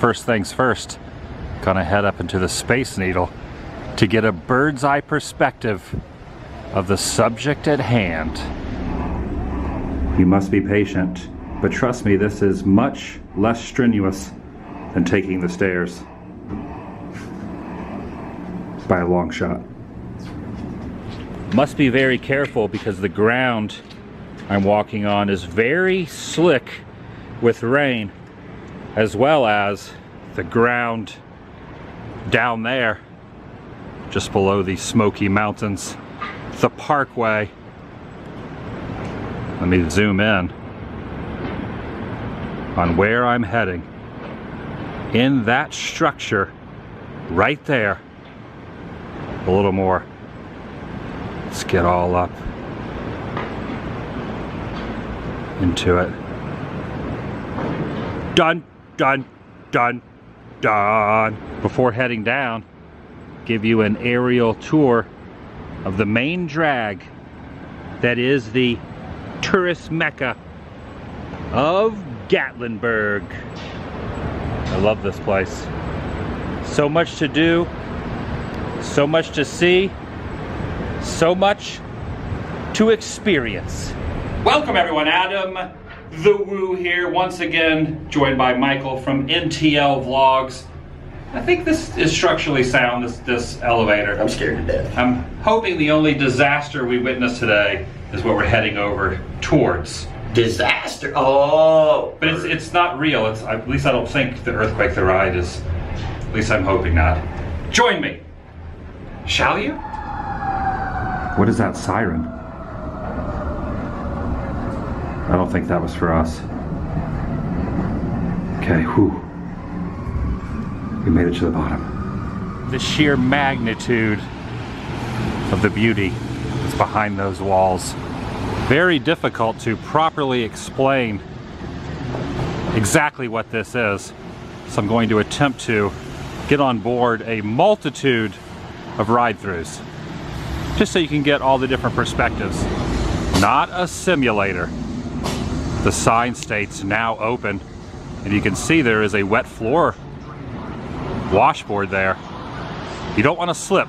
First things first, gonna head up into the Space Needle to get a bird's eye perspective of the subject at hand. You must be patient, but trust me, this is much less strenuous than taking the stairs. By a long shot. Must be very careful because the ground I'm walking on is very slick with rain, as well as the ground down there just below the Smoky Mountains, the parkway. Let me zoom in on where I'm heading. In that structure right there. A little more. Let's get all up into it. Dun, dun, dun, dun. Before heading down, give you an aerial tour of the main drag that is the tourist mecca of Gatlinburg. I love this place. So much to do, so much to see, so much to experience. Welcome everyone, Adam the Woo here, once again joined by Michael from NTL Vlogs. I think this is structurally sound, this elevator. I'm scared to death. I'm hoping the only disaster we witnessed today is what we're heading over towards. Disaster? Oh! But it's not real. At least I don't think the earthquake the ride is. At least I'm hoping not. Join me, shall you? What is that siren? I don't think that was for us. Okay, whew. We made it to the bottom. The sheer magnitude of the beauty that's behind those walls. Very difficult to properly explain exactly what this is. So I'm going to attempt to get on board a multitude of ride-throughs, just so you can get all the different perspectives. Not a simulator. The sign states now open, and you can see there is a wet floor washboard there. You don't want to slip.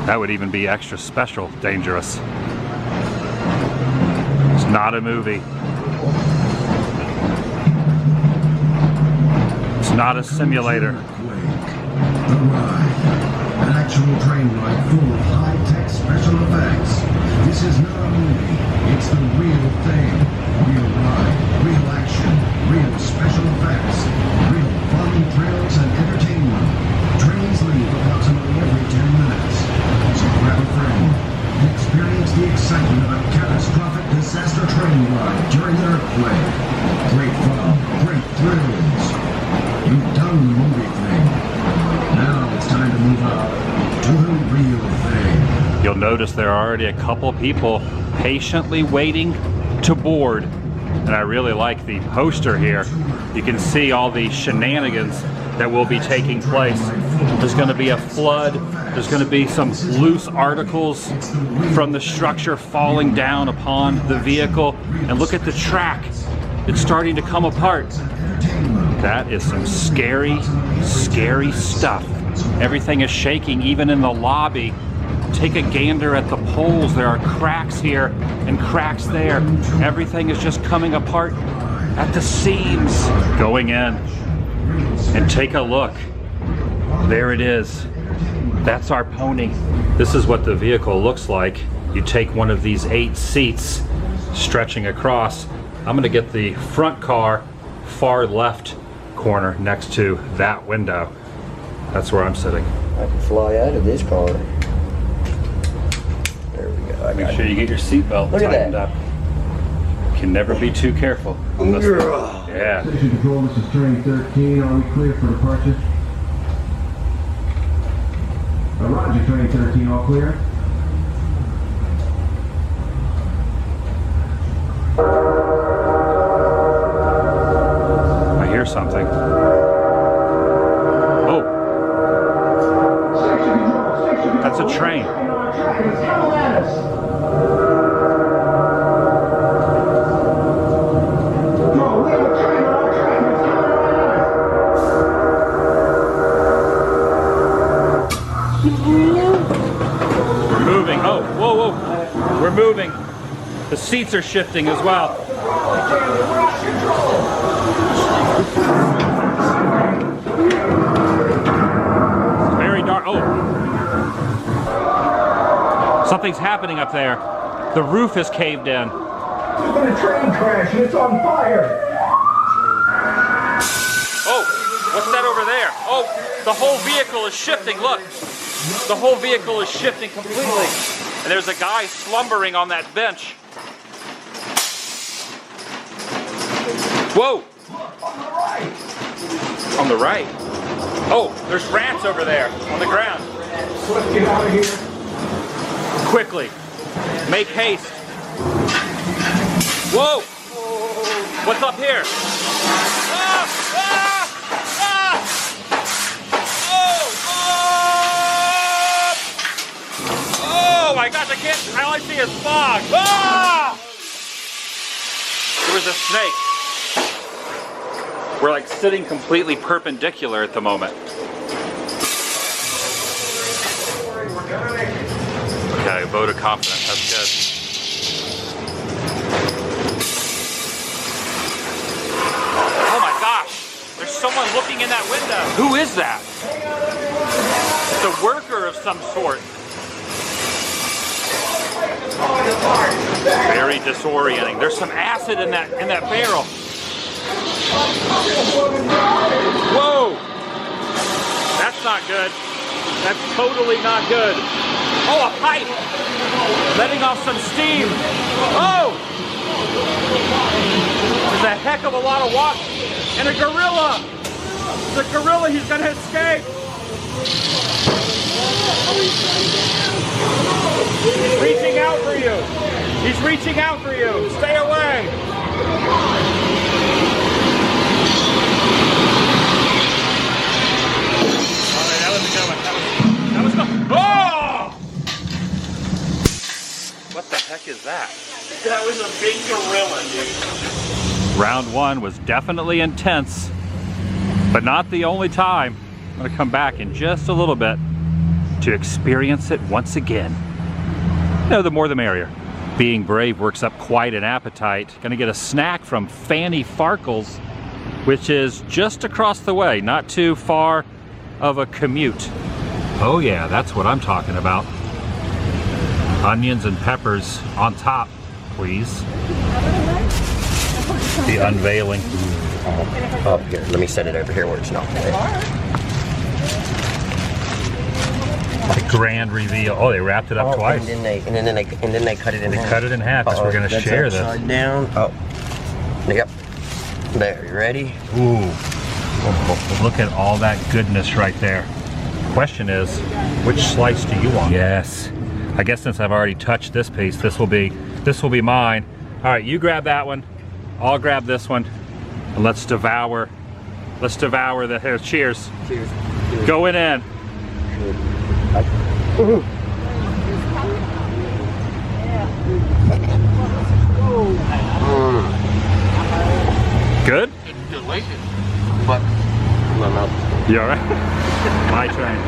That would even be extra special dangerous. It's not a movie. It's not a simulator. The ride. An actual train ride full of high-tech special effects. This is not a movie. It's the real thing. Real ride, real action, real special effects, real fun, thrills, and entertainment. Trains leave approximately every 10 minutes. So grab a friend and experience the excitement of a catastrophic disaster train ride during an earthquake. Great fun, great thrills. You've done the movie thing. Now it's time to move up to the real thing. You'll notice there are already a couple people patiently waiting to board, and I really like the poster here. You can see all the shenanigans that will be taking place. There's going to be a flood. There's going to be some loose articles from the structure falling down upon the vehicle, and look at the track. It's starting to come apart. That is some scary, scary stuff. Everything is shaking, even in the lobby. Take a gander at the poles. There are cracks here and cracks there. Everything is just coming apart at the seams. Going in and take a look. There it is. That's our pony. This is what the vehicle looks like. You take one of these 8 seats stretching across. I'm gonna get the front car, far left corner next to that window. That's where I'm sitting. I can fly out of this car. There we go. Make sure you get your seatbelt tightened up. Can never be too careful on this thing. Yeah. Station control, this is train 13. Are we clear for departure? Roger, train 13, all clear? I hear something. Oh. That's a train. Oh, whoa, whoa. We're moving. The seats are shifting as well. Very dark. Oh. Something's happening up there. The roof is caved in. There's been a train crash and it's on fire. Oh, what's that over there? Oh, the whole vehicle is shifting. Look. The whole vehicle is shifting completely. And there's a guy slumbering on that bench. Whoa! On the right. Oh, there's rats over there on the ground. Let's get out of here. Quickly. Make haste. Whoa! What's up here? Ah! Ah! Ah! Oh! Oh my gosh, I can't, all I see is fog. Ah! There was a snake. We're like sitting completely perpendicular at the moment. Okay, vote of confidence, that's good. Oh my gosh, there's someone looking in that window. Who is that? It's a worker of some sort. Very disorienting. There's some acid in that barrel. Whoa! That's not good. That's totally not good. Oh, a pipe! Letting off some steam. Oh! There's a heck of a lot of water. And a gorilla! The gorilla, he's gonna escape! He's reaching out for you! He's reaching out for you! Stay away! Alright, that was a good one. That was good. Oh! What the heck is that? That was a big gorilla, dude. Round one was definitely intense, but not the only time. I'm gonna come back in just a little bit to experience it once again. You know, the more the merrier. Being brave works up quite an appetite. Gonna get a snack from Fanny Farkle's, which is just across the way, not too far of a commute. Oh yeah, that's what I'm talking about. Onions and peppers on top, please. The unveiling. Oh, here, let me set it over here where it's not. The grand reveal. Oh, they wrapped it up twice. And then they cut it in half. They cut it in half because we're gonna share this. Upside down. Oh, yep. There, you ready? Ooh. Look at all that goodness right there. Question is, which slice do you want? Yes. I guess since I've already touched this piece, this will be mine. All right, you grab that one. I'll grab this one. And let's devour the here. Cheers. Cheers. Going in. Good? It's delicious. But my mouth. You all right? My turn.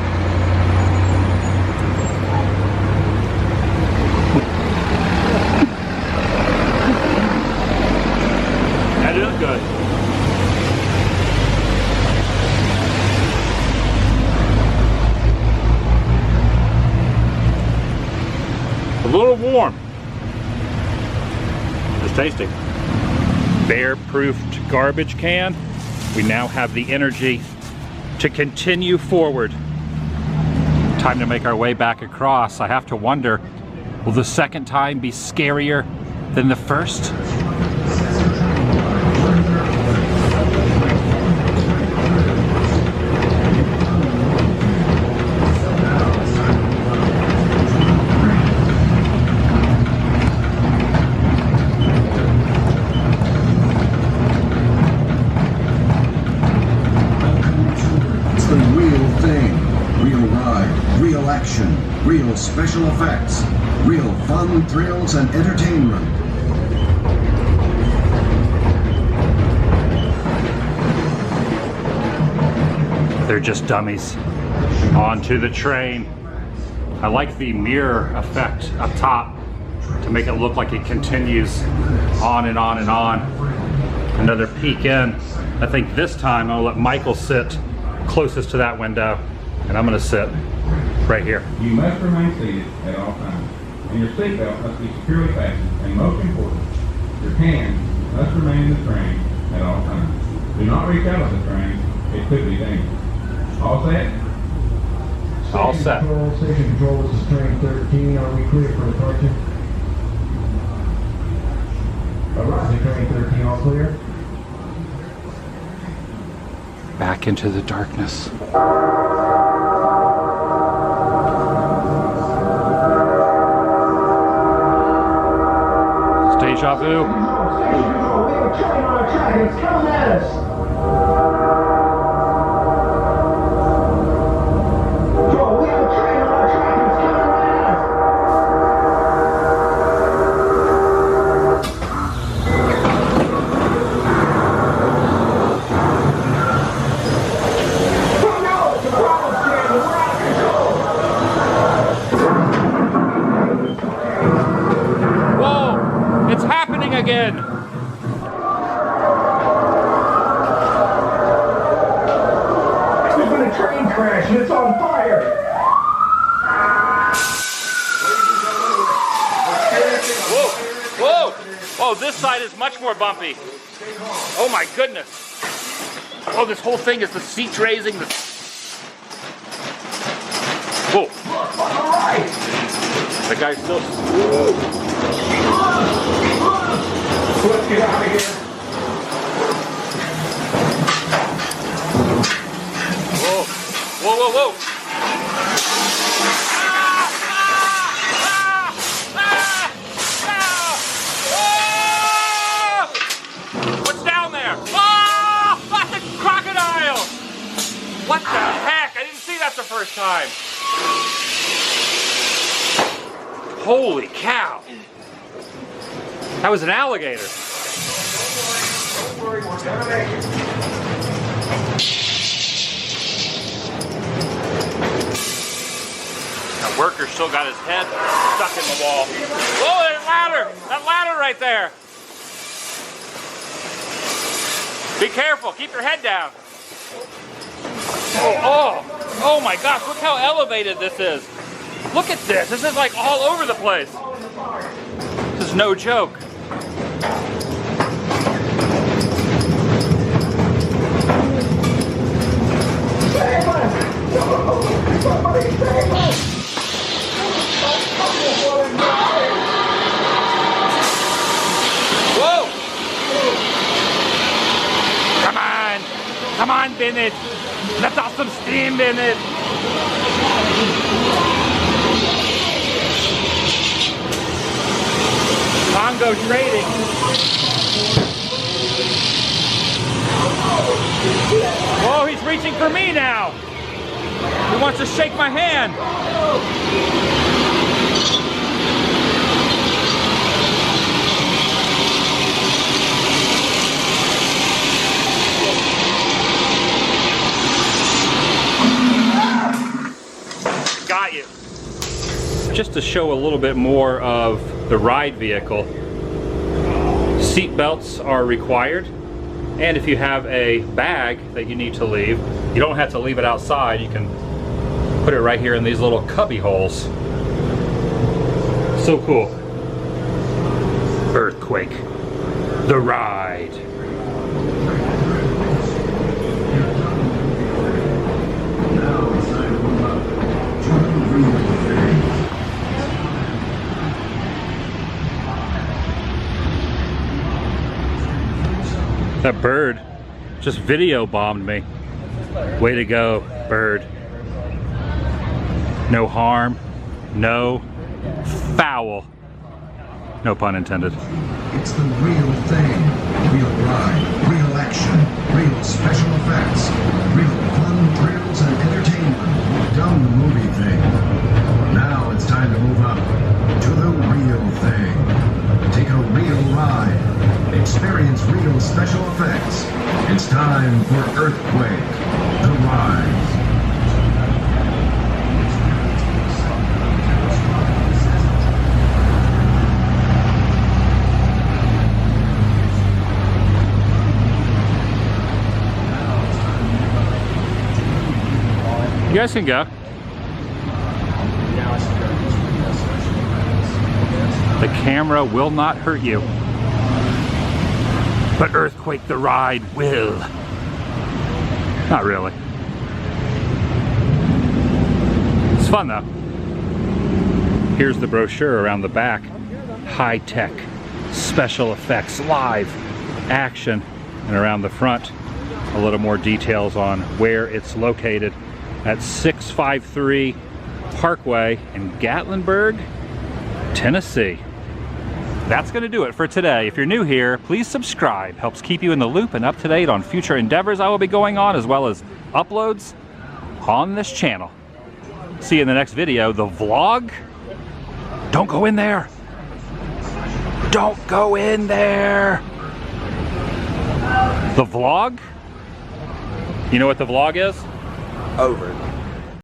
That is good. A little warm. It's tasty. Bear-proofed garbage can. We now have the energy to continue forward. Time to make our way back across. I have to wonder, will the second time be scarier than the first? Real special effects, real fun, thrills, and entertainment. They're just dummies. Onto the train. I like the mirror effect up top to make it look like it continues on and on and on. Another peek in. I think this time I'll let Michael sit closest to that window, and I'm gonna sit right here. You must remain seated at all times, and your seatbelt must be securely fastened, and most important, your hands must remain in the train at all times. Do not reach out of the train, it could be dangerous. All set? All set. Station control, this is train 13. Are we clear for departure? Roger, train 13, all clear. Back into the darkness. Deja vu. Station control, we have a train on our track and it's coming at us. Control, we have a train on our track and it's coming at us. Oh no, it's a problem, Stan. We're out of control. Whoa! It's happening again! There's been a train crash and it's on fire. Whoa! Whoa! Oh, this side is much more bumpy. Oh my goodness! Oh, this whole thing is the seats raising. Whoa! All right. The guy's still. Let's get out of here. Whoa! Whoa! Whoa! Whoa! What's down there? Oh! That's a crocodile! What the heck? I didn't see that the first time. Holy cow! That was an alligator. Don't worry, we're gonna make it. That worker still got his head stuck in the wall. Whoa, there's a ladder! That ladder right there! Be careful, keep your head down. Oh my gosh, look how elevated this is. Look at this, this is like all over the place. This is no joke. Save us! Somebody save us! Whoa! Come on, Bennett. Let's have some steam, Bennett. Congo trading. Oh, he's reaching for me now. He wants to shake my hand. Got you. Just to show a little bit more of the ride vehicle, seat belts are required, and if you have a bag that you need to leave, you don't have to leave it outside. You can put it right here in these little cubby holes. So cool. Earthquake, the ride. Now it's time to move up to the real thing. That bird just video bombed me. Way to go, bird. No harm, no foul. No pun intended. It's the real thing. Real ride, real action, real special effects, real fun, thrills, and entertainment. We've done the movie thing. Now it's time to move up to the real thing. Take a real ride. Experience real special effects. It's time for Earthquake, the ride. guys can go. The camera will not hurt you. But Earthquake the ride will. Not really. It's fun though. Here's the brochure around the back. High tech, special effects, live action. And around the front, a little more details on where it's located at 653 Parkway in Gatlinburg, Tennessee. That's going to do it for today. If you're new here, please subscribe. Helps keep you in the loop and up to date on future endeavors I will be going on, as well as uploads on this channel. See you in the next video. The vlog? Don't go in there. Don't go in there. The vlog? You know what the vlog is? Over.